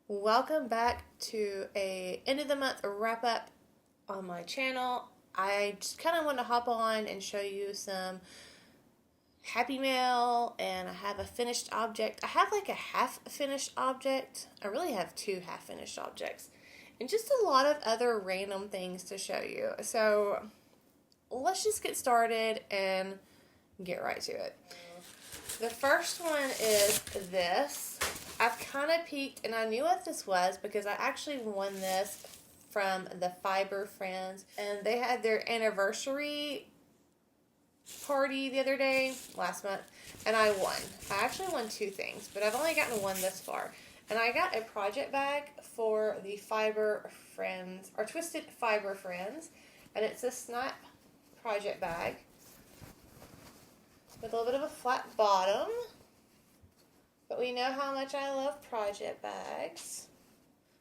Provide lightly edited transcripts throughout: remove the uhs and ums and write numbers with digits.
Welcome back to a end of the month wrap up on my channel. I just kind of want to hop on and show you some happy mail, and I have a finished object. I have like a half finished object. I really have two half finished objects and just a lot of other random things to show you. So let's just get started and get right to it. The first one is this. I've kind of peeked, and I knew what this was because I actually won this from the Fiber Friends, and they had their anniversary party the other day, last month, and I won. I actually won two things, but I've only gotten one this far. And I got a project bag for the Fiber Friends, or Twisted Fiber Friends, and it's a snap project bag with a little bit of a flat bottom. But we know how much I love project bags.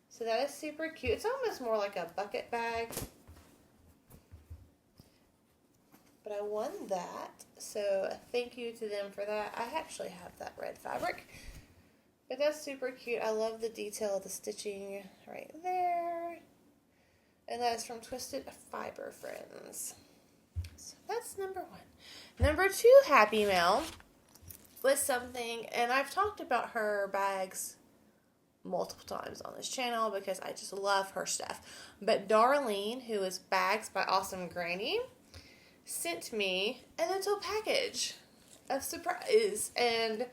So that is super cute. It's almost more like a bucket bag. But I won that. So thank you to them for that. I actually have that red fabric. But that's super cute. I love the detail of the stitching right there. And that is from Twisted Fiber Friends. So that's number one. Number two, Happy Mail, was something, and I've talked about her bags multiple times on this channel because I just love her stuff. But Darlene, who is Bags by Awesome Granny, sent me a little package of surprise. And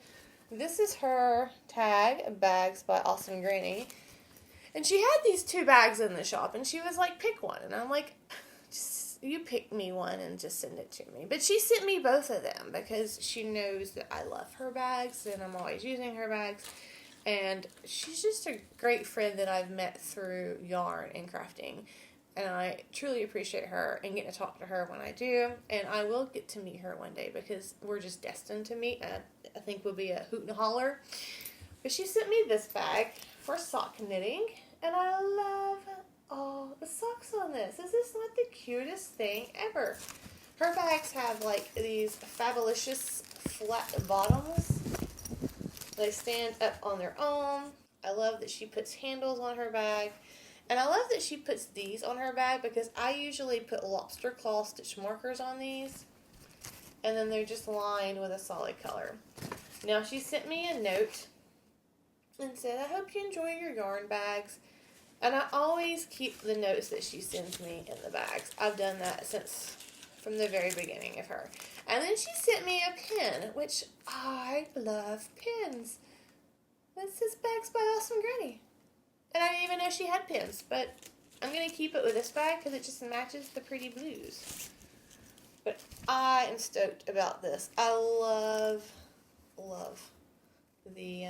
this is her tag, Bags by Awesome Granny. And she had these two bags in the shop, and she was like, pick one. And I'm like, you pick me one and just send it to me. But she sent me both of them because she knows that I love her bags and I'm always using her bags. And she's just a great friend that I've met through yarn and crafting. And I truly appreciate her and get to talk to her when I do. And I will get to meet her one day because we're just destined to meet. I think we'll be a hoot and a holler. But she sent me this bag for sock knitting. And I love the socks on this. Is this not the cutest thing ever? Her bags have like these fabulous flat bottoms. They stand up on their own. I love that she puts handles on her bag. And I love that she puts these on her bag because I usually put lobster claw stitch markers on these. And then they're just lined with a solid color. Now she sent me a note and said, I hope you enjoy your yarn bags. And I always keep the notes that she sends me in the bags. I've done that from the very beginning of her. And then she sent me a pin, which I love pins. This says Bags by Awesome Granny. And I didn't even know she had pins, but I'm going to keep it with this bag because it just matches the pretty blues. But I am stoked about this. I love the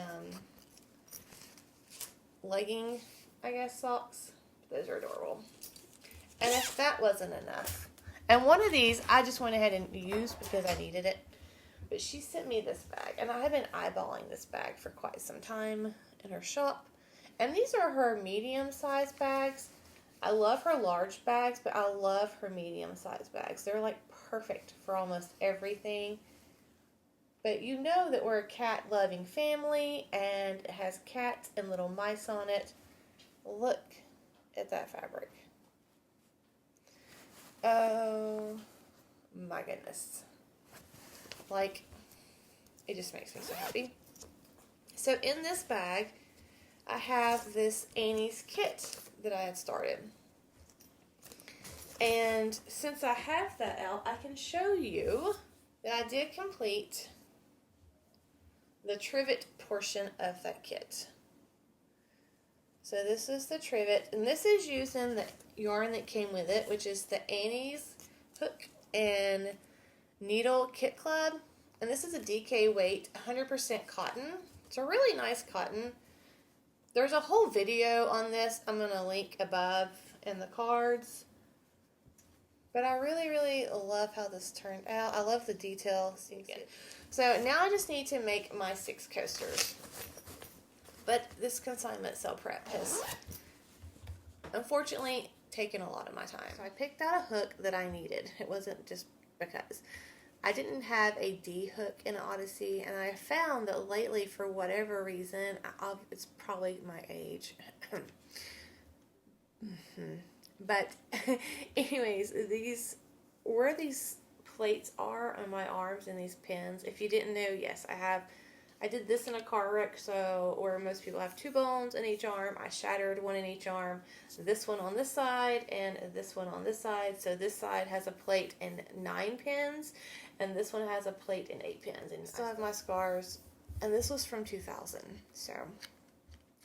legging, I guess, socks. Those are adorable. And if that wasn't enough, and one of these I just went ahead and used because I needed it, but she sent me this bag, and I have been eyeballing this bag for quite some time in her shop. And these are her medium-sized bags. I love her large bags, but I love her medium-sized bags. They're like perfect for almost everything. But you know that we're a cat-loving family, and it has cats and little mice on it. Look at that fabric. Oh my goodness. Like, it just makes me so happy. So in this bag, I have this Annie's kit that I had started. And since I have that out, I can show you that I did complete the trivet portion of that kit. So this is the trivet, and this is using the yarn that came with it, which is the Annie's Hook and Needle Kit Club. And this is a DK weight, 100% cotton. It's a really nice cotton. There's a whole video on this I'm going to link above in the cards. But I really, really love how this turned out. I love the detail. So now I just need to make my 6 coasters. But this consignment sale prep has unfortunately taken a lot of my time. So I picked out a hook that I needed. It wasn't just because. I didn't have a D hook in Odyssey, and I found that lately, for whatever reason, it's probably my age. But anyways, where these plates are on my arms and these pins, if you didn't know, yes, I did this in a car wreck, so where most people have 2 bones in each arm, I shattered one in each arm, this one on this side and this one on this side. So this side has a plate and 9 pins, and this one has a plate and 8 pins. And I still have my scars, and this was from 2000, so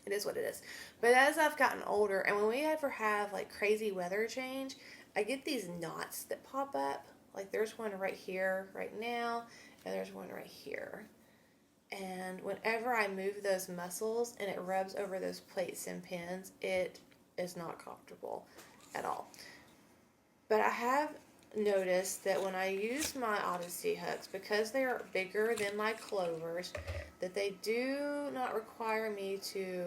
it is what it is. But as I've gotten older, and when we ever have like crazy weather change, I get these knots that pop up. Like there's one right here right now, and there's one right here. And whenever I move those muscles and it rubs over those plates and pins, it is not comfortable at all. But I have noticed that when I use my Odyssey hooks, because they are bigger than my clovers, that they do not require me to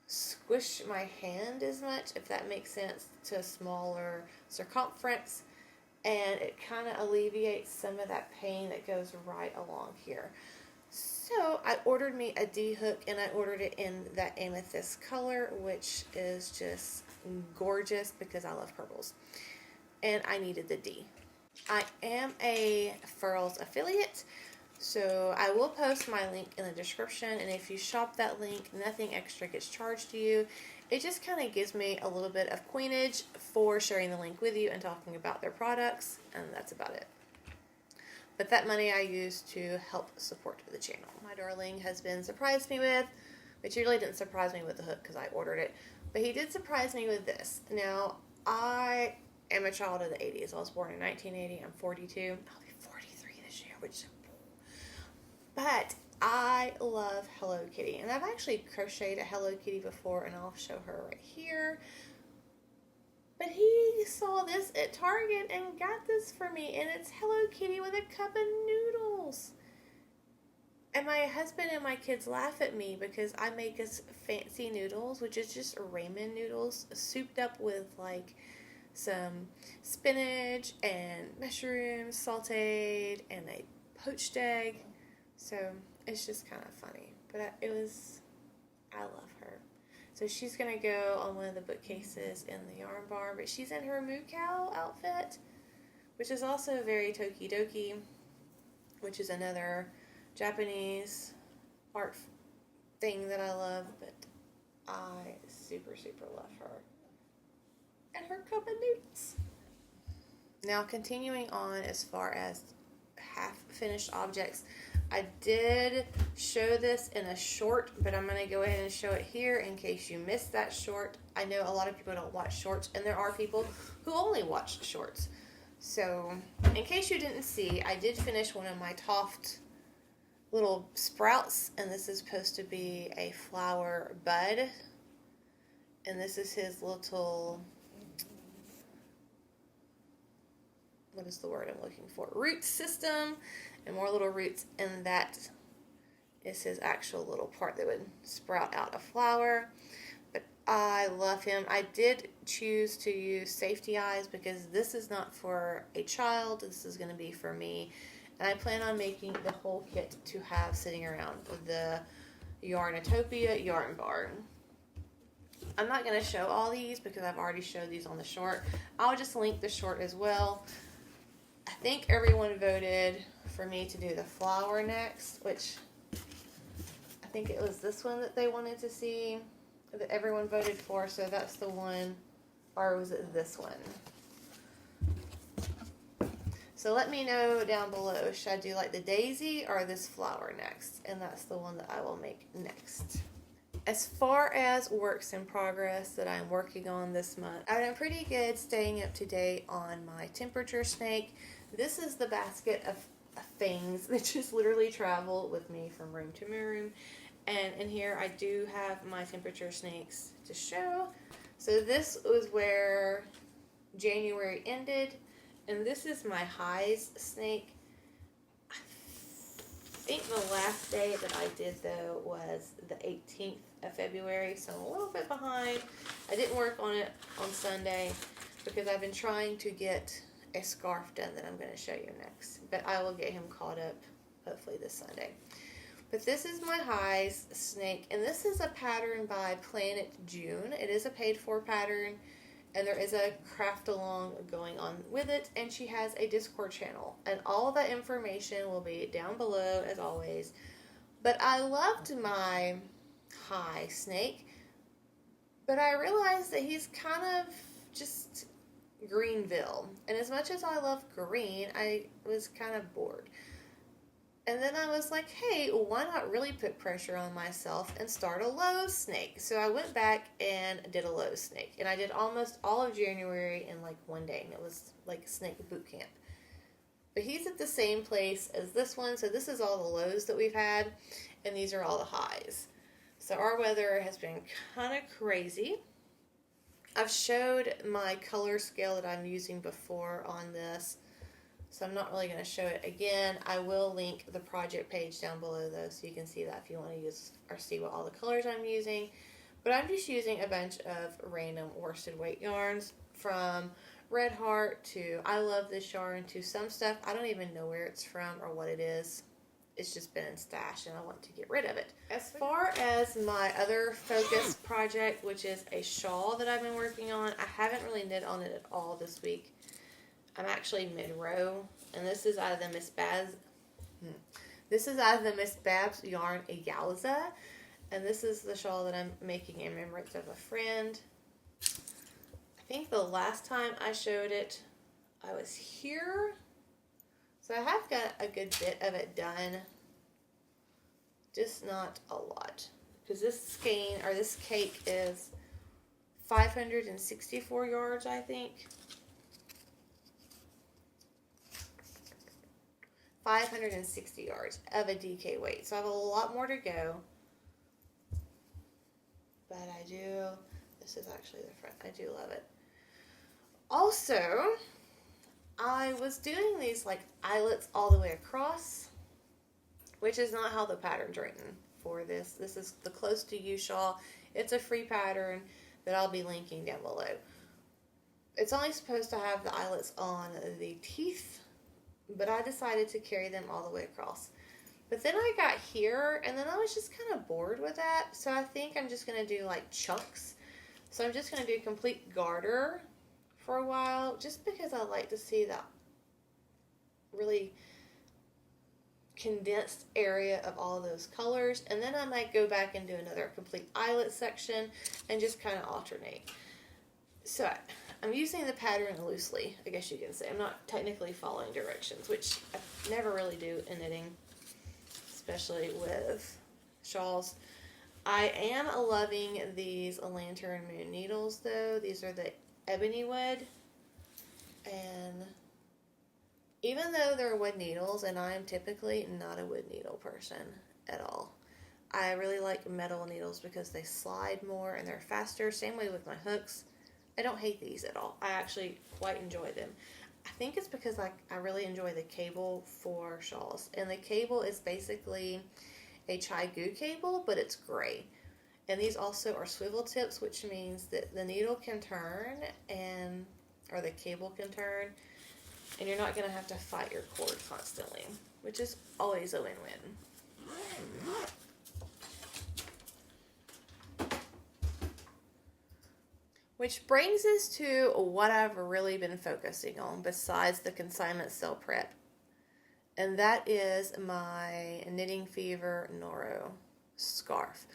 squish my hand as much, if that makes sense, to a smaller circumference. And it kind of alleviates some of that pain that goes right along here. So I ordered me a D hook, and I ordered it in that amethyst color, which is just gorgeous because I love purples. And I needed the D. I am a Furls affiliate, so I will post my link in the description, and if you shop that link, nothing extra gets charged to you. It just kind of gives me a little bit of coinage for sharing the link with you and talking about their products, and that's about it. But that money I use to help support the channel. My darling husband surprised me with, which he really didn't surprise me with the hook because I ordered it, but he did surprise me with this. Now, I am a child of the 80s. I was born in 1980. I'm 42. I'll be 43 this year, but I love Hello Kitty, and I've actually crocheted a Hello Kitty before, and I'll show her right here. But he saw this at Target and got this for me, and it's Hello Kitty with a cup of noodles. And my husband and my kids laugh at me because I make us fancy noodles, which is just ramen noodles souped up with like some spinach and mushrooms sauteed and a poached egg. So it's just kind of funny, but I love her. So she's going to go on one of the bookcases in the YarnBarn, but she's in her Moo Cow outfit, which is also very Tokidoki, which is another Japanese art thing that I love, but I super, super love her. And her cup of noodles. Now continuing on as far as half-finished objects, I did show this in a short, but I'm going to go ahead and show it here in case you missed that short. I know a lot of people don't watch shorts, and there are people who only watch shorts. So, in case you didn't see, I did finish one of my Toft little sprouts, and this is supposed to be a flower bud. And this is his little, what is the word I'm looking for? Root system. And more little roots, and that is his actual little part that would sprout out a flower. But I love him. I did choose to use safety eyes because this is not for a child. This is going to be for me. And I plan on making the whole kit to have sitting around the Yarntopia YarnBarn. I'm not going to show all these because I've already showed these on the short. I'll just link the short as well. I think everyone voted for me to do the flower next, which I think it was this one that they wanted to see, that everyone voted for, so that's the one, or was it this one? So let me know down below, should I do like the daisy or this flower next? And that's the one that I will make next. As far as works in progress that I'm working on this month, I've done pretty good staying up to date on my temperature snake. This is the basket of things that just literally travel with me from room to room. And in here I do have my temperature snakes to show. So this was where January ended. And this is my highs snake. I think the last day that I did though was the 18th of February. So I'm a little bit behind. I didn't work on it on Sunday because I've been trying to get a scarf done that I'm going to show you next. But I will get him caught up hopefully this Sunday. But this is my highs snake, and this is a pattern by Planet June. It is a paid for pattern, and there is a craft along going on with it, and she has a Discord channel, and all of that information will be down below as always. But I loved my high snake, but I realized that he's kind of just Greenville, and as much as I love green, I was kind of bored. And then I was like, hey, why not really put pressure on myself and start a low snake? So I went back and did a low snake. And I did almost all of January in like one day. And it was like a snake boot camp. But he's at the same place as this one. So this is all the lows that we've had. And these are all the highs. So our weather has been kind of crazy. I've showed my color scale that I'm using before on this. So I'm not really going to show it again. I will link the project page down below though, so you can see that if you want to use or see what all the colors I'm using. But I'm just using a bunch of random worsted weight yarns, from Red Heart to I Love This Yarn to some stuff I don't even know where it's from or what it is. It's just been in stash and I want to get rid of it. As far as my other focus project, which is a shawl that I've been working on, I haven't really knit on it at all this week. I'm actually mid-row, and this is out of the Miss Babs Yarn Egalza, and this is the shawl that I'm making in remembrance of a friend. I think the last time I showed it, I was here, so I have got a good bit of it done, just not a lot, because this skein, or this cake is 564 yards, I think. 560 yards of a DK weight. So I have a lot more to go. But I do, this is actually the front. I do love it. Also, I was doing these like eyelets all the way across, which is not how the pattern's written for this. This is the Close to You shawl. It's a free pattern that I'll be linking down below. It's only supposed to have the eyelets on the teeth, but I decided to carry them all the way across. But then I got here, and then I was just kind of bored with that, so I think I'm just going to do like chunks. So I'm just going to do complete garter for a while, just because I like to see that really condensed area of all those colors. And then I might go back and do another complete eyelet section and just kind of alternate. So I'm using the pattern loosely, I guess you can say. I'm not technically following directions, which I never really do in knitting, especially with shawls. I am loving these Lantern Moon needles, though. These are the ebony wood, and even though they're wood needles, and I am typically not a wood needle person at all, I really like metal needles because they slide more and they're faster. Same way with my hooks. I don't hate these at all. I actually quite enjoy them. I think it's because I really enjoy the cable for shawls. And the cable is basically a chai goo cable, but it's gray. And these also are swivel tips, which means that the needle can turn, or the cable can turn, and you're not going to have to fight your cord constantly, which is always a win-win. Which brings us to what I've really been focusing on besides the consignment sale prep. And that is my Knitting Fever Noro scarf.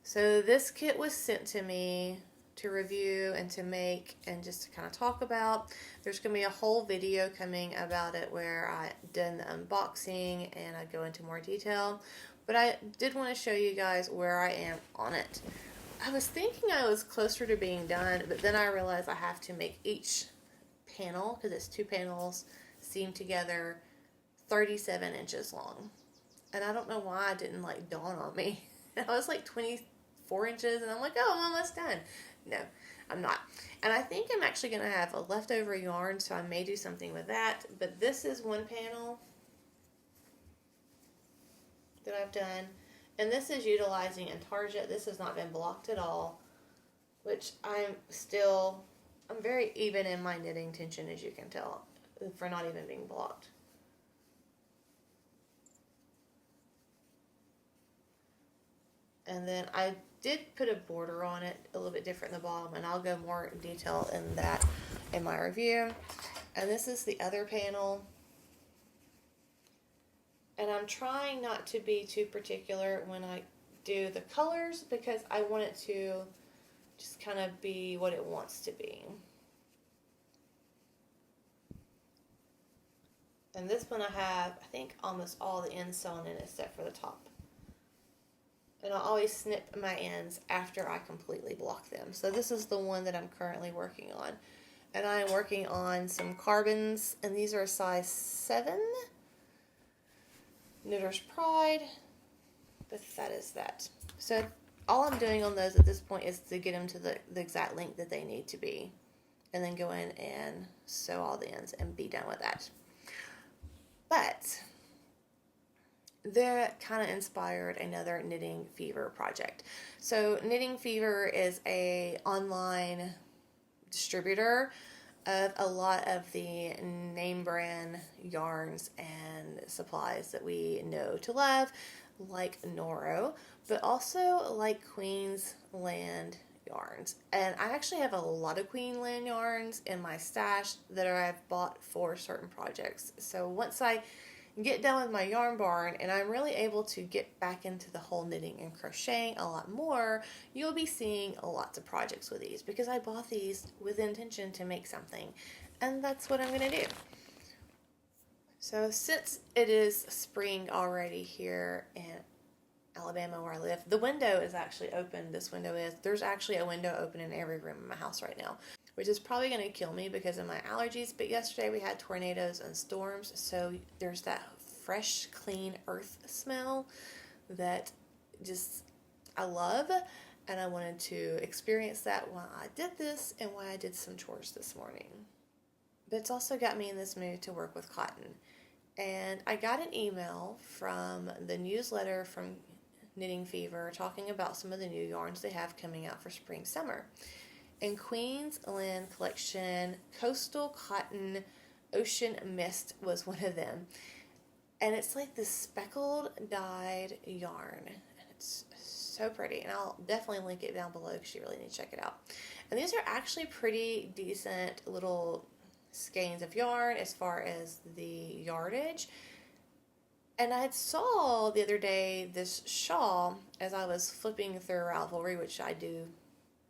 So this kit was sent to me to review and to make and just to kind of talk about. There's going to be a whole video coming about it where I did the unboxing and I go into more detail. But I did want to show you guys where I am on it. I was thinking I was closer to being done, but then I realized I have to make each panel, because it's 2 panels seamed together, 37 inches long. And I don't know why it didn't like dawn on me. I was like 24 inches, and I'm like, oh, I'm almost done. No, I'm not. And I think I'm actually going to have a leftover yarn, so I may do something with that. But this is one panel that I've done. And this is utilizing Intarsia. This has not been blocked at all, which I'm very even in my knitting tension, as you can tell. for not even being blocked. And then I did put a border on it, a little bit different in the bottom, and I'll go more in detail in that in my review. And this is the other panel. And I'm trying not to be too particular when I do the colors because I want it to just kind of be what it wants to be. And this one I have, I think, almost all the ends sewn in except for the top. And I'll always snip my ends after I completely block them. So this is the one that I'm currently working on. And I am working on some carbons, and these are a size 7. Knitter's Pride. But that is that. So all I'm doing on those at this point is to get them to the exact length that they need to be. And then go in and sew all the ends and be done with that. But that kind of inspired another Knitting Fever project. So Knitting Fever is a online distributor of a lot of the name brand yarns and supplies that we know to love, like Noro, but also like Queensland yarns. And I actually have a lot of Queensland yarns in my stash that I've bought for certain projects. So once I get done with my YarnBarn and I'm really able to get back into the whole knitting and crocheting a lot more, you'll be seeing lots of projects with these because I bought these with the intention to make something, and that's what I'm going to do. So since it is spring already here in Alabama where I live, the window is actually open. This window is. There's actually a window open in every room in my house right now, which is probably going to kill me because of my allergies. But yesterday we had tornadoes and storms, so there's that fresh, clean earth smell that just I love, and I wanted to experience that while I did this and while I did some chores this morning. But it's also got me in this mood to work with cotton. And I got an email from the newsletter from Knitting Fever talking about some of the new yarns they have coming out for spring summer. And Queensland Collection Coastal Cotton Ocean Mist was one of them. And it's like this speckled dyed yarn. And it's so pretty. And I'll definitely link it down below because you really need to check it out. And these are actually pretty decent little skeins of yarn as far as the yardage. And I saw the other day this shawl as I was flipping through Ravelry, which I do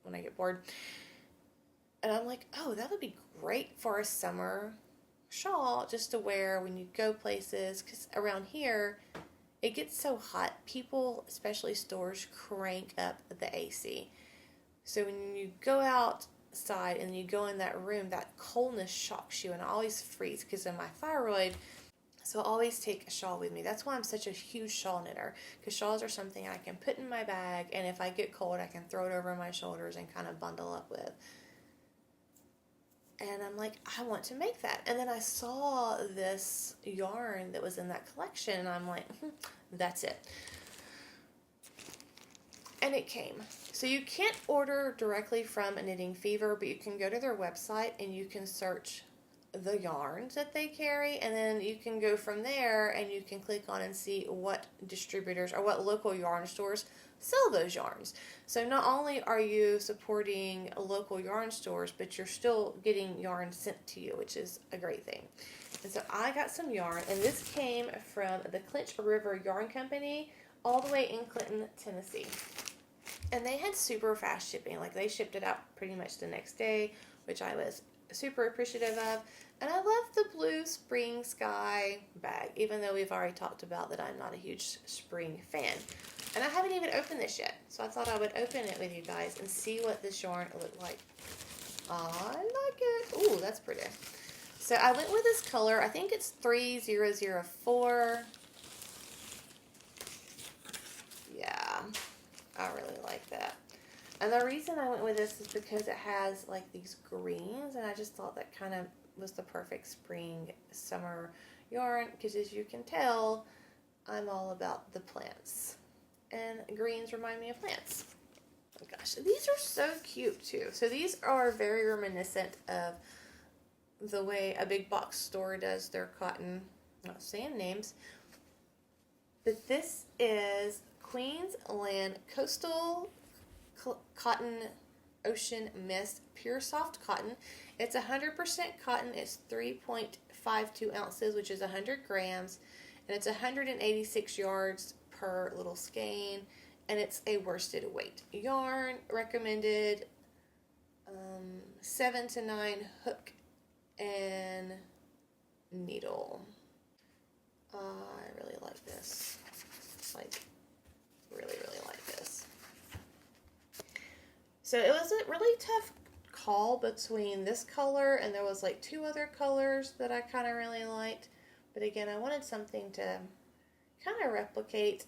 when I get bored. And I'm like, oh, that would be great for a summer shawl just to wear when you go places. Because around here, it gets so hot. People, especially stores, crank up the AC. So when you go outside and you go in that room, that coldness shocks you. And I always freeze because of my thyroid. So I always take a shawl with me. That's why I'm such a huge shawl knitter, because shawls are something I can put in my bag, and if I get cold, I can throw it over my shoulders and kind of bundle up with. And I'm like, I want to make that. And then I saw this yarn that was in that collection, and I'm like, that's it. And it came. So you can't order directly from Knitting Fever, but you can go to their website and you can search the yarns that they carry, and then you can go from there and you can click on and see what distributors or what local yarn stores sell those yarns. So not only are you supporting local yarn stores, but you're still getting yarn sent to you, which is a great thing. And so I got some yarn, and this came from the Clinch River Yarn Company all the way in Clinton, Tennessee. And they had super fast shipping. Like, they shipped it out pretty much the next day, which I was super appreciative of. And I love the blue spring sky bag, even though we've already talked about that I'm not a huge spring fan. And I haven't even opened this yet, so I thought I would open it with you guys and see what this yarn looked like. I like it. Ooh, that's pretty. So I went with this color. I think it's 3004. Yeah, I really like that. And the reason I went with this is because it has like these greens, and I just thought that kind of was the perfect spring summer yarn, because as you can tell, I'm all about the plants, and greens remind me of plants. Oh gosh, these are so cute too. So these are very reminiscent of the way a big box store does their cotton. I'm not saying names, but this is Queensland Coastal Cotton Ocean Mist Pure Soft Cotton. It's 100% cotton. It's 3.52 ounces, which is 100 grams, and it's 186 yards per little skein, and it's a worsted weight yarn. Recommended 7 to 9 hook and needle. I really like this. Like, really like this. So it was a really tough call between this color and there was like 2 other colors that I kind of really liked. But again, I wanted something to kind of replicate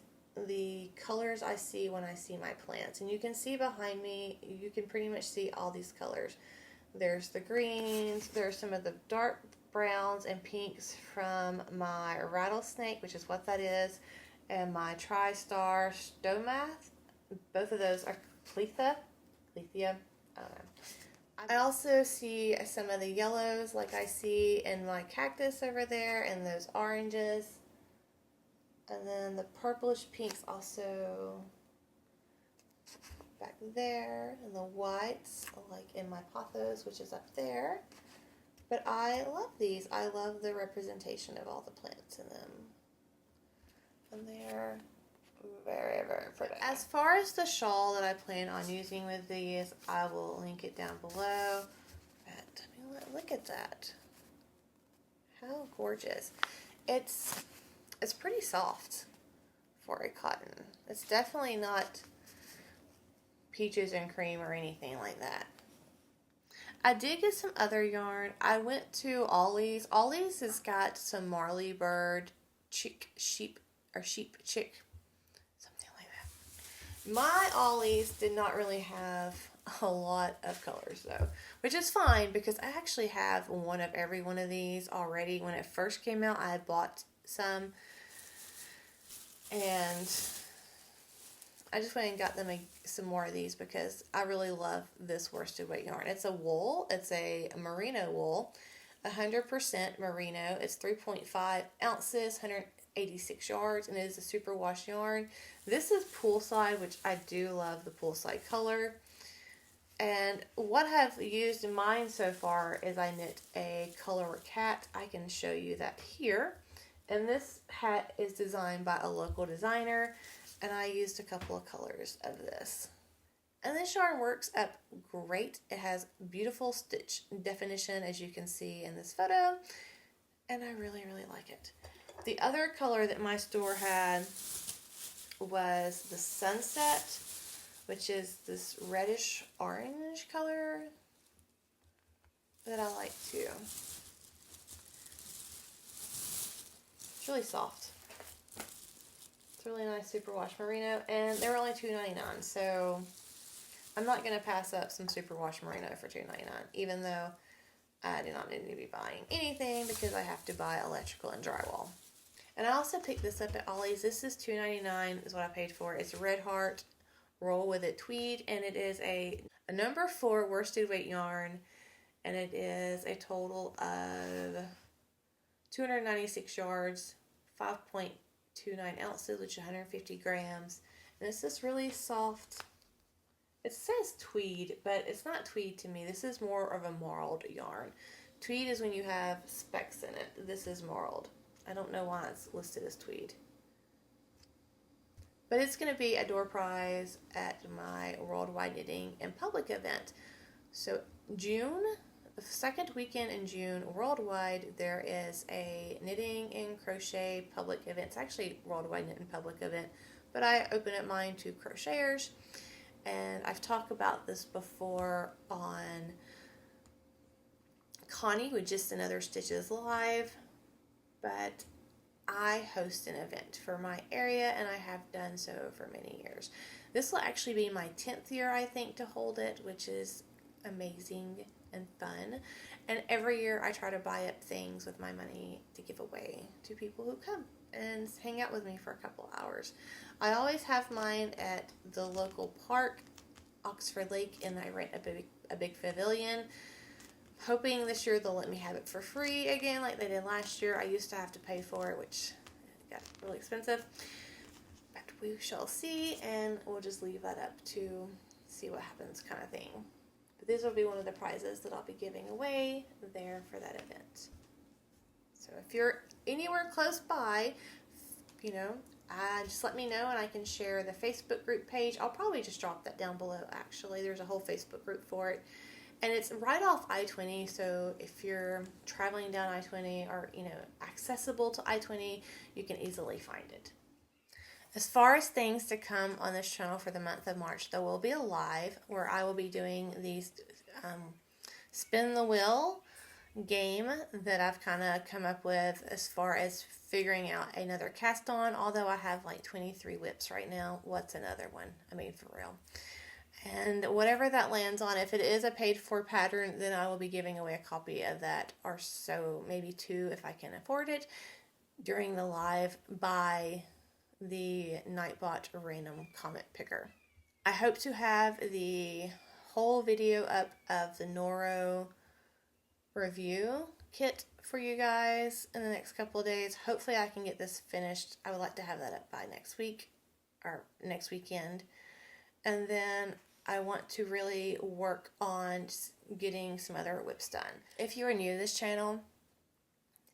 the colors I see when I see my plants. And you can see behind me, you can pretty much see all these colors. There's the greens, there's some of the dark browns and pinks from my rattlesnake, which is what that is, and my tri-star stomath. Both of those are Clethia, I don't know. I also see some of the yellows like I see in my cactus over there, and those oranges. And then the purplish pinks also back there, and the whites like in my pothos, which is up there. But I love these. I love the representation of all the plants in them. And they're very pretty. As far as the shawl that I plan on using with these, I will link it down below. But I mean, look at that. How gorgeous. It's pretty soft for a cotton. It's definitely not peaches and cream or anything like that. I did get some other yarn. I went to Ollie's. Ollie's has got some Marley Bird sheep chick, something like that. My Ollie's did not really have a lot of colors though, which is fine because I actually have one of every one of these already. When it first came out, I had bought some, and I just went and got them some more of these because I really love this worsted weight yarn. It's a wool. It's a merino wool, 100% merino. It's 3.5 ounces, 186 yards, and it is a superwash yarn. This is poolside, which I do love the poolside color. And what I've used in mine so far is I knit a color cat. I can show you that here. And this hat is designed by a local designer, and I used a couple of colors of this. And this yarn works up great. It has beautiful stitch definition, as you can see in this photo, and I really like it. The other color that my store had was the Sunset, which is this reddish orange color that I like too. It's really soft. It's really nice superwash merino, and they were only $2.99, so I'm not going to pass up some superwash merino for $2.99, even though I do not need to be buying anything because I have to buy electrical and drywall. And I also picked this up at Ollie's. This is $2.99 is what I paid for. It's Red Heart Roll With It Tweed, and it is a number 4 worsted weight yarn, and it is a total of 296 yards, 5.29 ounces, which is 150 grams. And it's this really soft, it says tweed, but it's not tweed to me. This is more of a marled yarn. Tweed is when you have specks in it. This is marled. I don't know why it's listed as tweed. But it's going to be a door prize at my Worldwide Knitting and Public event. So June, the second weekend in June, worldwide, there is a knitting and crochet public event. It's actually Worldwide Knit and Public event, but I open up mine to crocheters. And I've talked about this before on Connie with Just Another Stitches Live, but I host an event for my area, and I have done so for many years. This will actually be my 10th year, I think, to hold it, which is amazing and fun. And every year I try to buy up things with my money to give away to people who come and hang out with me for a couple hours. I always have mine at the local park, Oxford Lake, and I rent a big pavilion. hoping this year they'll let me have it for free again like they did last year. I used to have to pay for it, which got really expensive. But we shall see, and we'll just leave that up to see what happens kind of thing. But these will be one of the prizes that I'll be giving away there for that event. So if you're anywhere close by, you know, just let me know and I can share the Facebook group page. I'll probably just drop that down below actually. There's a whole Facebook group for it. And it's right off I-20, so if you're traveling down I-20 or, you know, accessible to I-20, you can easily find it. As far as things to come on this channel for the month of March, there will be a live where I will be doing these spin the wheel game that I've kind of come up with as far as figuring out another cast on, although I have like 23 whips right now. What's another one? I mean, for real. And whatever that lands on, if it is a paid for pattern, then I will be giving away a copy of that, or so, maybe 2 if I can afford it, during the live by the Nightbot random comment picker. I hope to have the whole video up of the Noro review kit for you guys in the next couple of days. Hopefully I can get this finished. I would like to have that up by next week or next weekend. And then I want to really work on getting some other whips done. If you are new to this channel,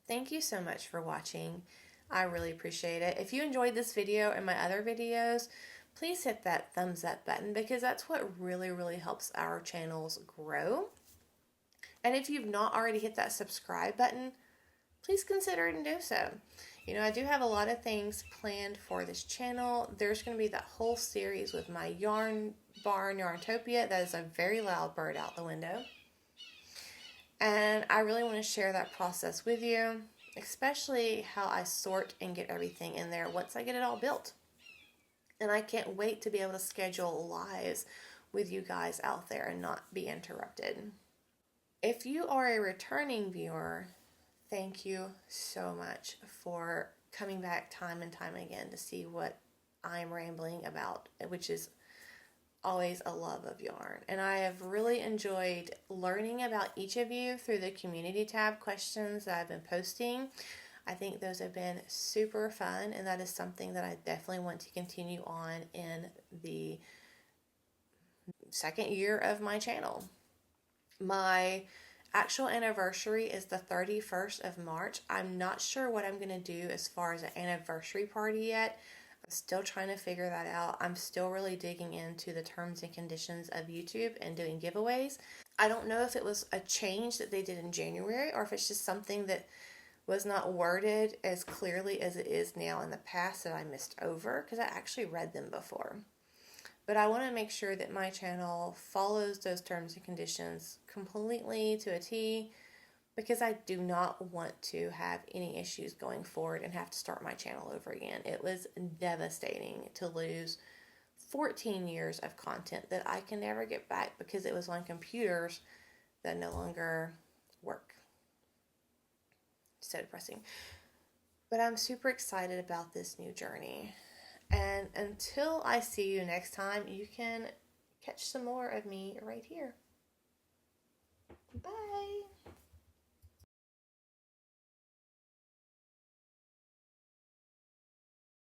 thank you so much for watching. I really appreciate it. If you enjoyed this video and my other videos, please hit that thumbs up button because that's what really, really helps our channels grow. And if you've not already hit that subscribe button, please consider it and do so. You know, I do have a lot of things planned for this channel. There's going to be that whole series with my YarnBarn Yarntopia. That is a very loud bird out the window. And I really want to share that process with you, especially how I sort and get everything in there once I get it all built. And I can't wait to be able to schedule lives with you guys out there and not be interrupted. If you are a returning viewer, thank you so much for coming back time and time again to see what I'm rambling about, which is always a love of yarn. And I have really enjoyed learning about each of you through the community tab questions that I've been posting. I think those have been super fun, and that is something that I definitely want to continue on in the second year of my channel. My actual anniversary is the 31st of March. I'm not sure what I'm going to do as far as an anniversary party yet. I'm still trying to figure that out. I'm still really digging into the terms and conditions of YouTube and doing giveaways. I don't know if it was a change that they did in January or if it's just something that was not worded as clearly as it is now in the past that I missed over because I actually read them before. But I want to make sure that my channel follows those terms and conditions completely to a T because I do not want to have any issues going forward and have to start my channel over again. It was devastating to lose 14 years of content that I can never get back because it was on computers that no longer work. So depressing. But I'm super excited about this new journey. And until I see you next time, you can catch some more of me right here. Bye.